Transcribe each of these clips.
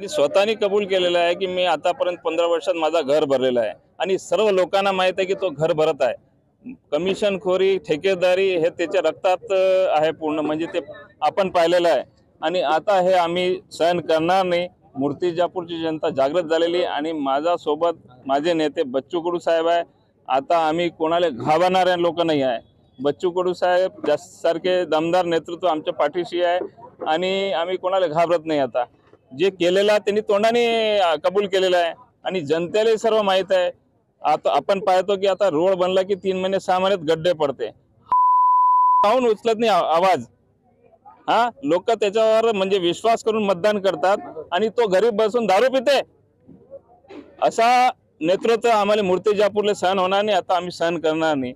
मी स्वतःनी कबूल केलेलं आहे की मी आतापर्यंत 15 वर्षात माझा घर भरलेला आहे आणि सर्व लोकांना माहित आहे की तो घर भरत आहे। कमिशनखोरी ठेकेदारी हे त्याच्या रक्तात आहे पूर्ण, म्हणजे ते आपण पाहिलेलं आहे आणि आता हे आम्ही सहन करणार नाही। मूर्तिजापूरची जनता जागृत झालेली आणि माझा सोबत माझे नेते बच्चू कडू साहेब आहे। आता आम्ही कोणाला घाबरणारे लोक नाही आहे। बच्चू कडू साहेब सारखे दमदार नेतृत्व आमच्या पाठीशी आहे आणि आम्ही कोणाला घाबरत नाही। आता जे केलेला त्यांनी तोंडाने कबूल केलेला आहे आणि जनतेला सर्व माहित आहे। आता आपण पाहतो की आता रोड बनला की 3 महिने 6 महिन्यात गड्डे पडते, काहून उचलत नाही आवाज। लोक त्याच्यावर म्हणजे विश्वास करून मतदान करतात आणि तो गरीब बसून दारू पिते। असा नेतृत्व आम्हाला मूर्तिजापूरला सहन होणार नाही। आता आम्ही सहन करणार नाही।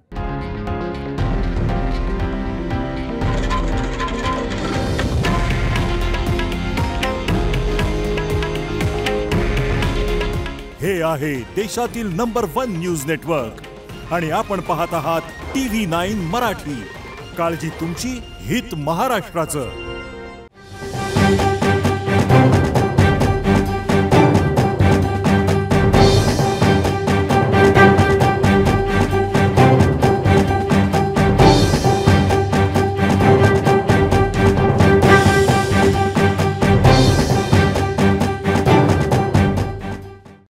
हे आहे देशातील नंबर 1 न्यूज नेटवर्क आणि आपण पाहत आहात TV9 मराठी। काळजी तुमची, हित महाराष्ट्राचं।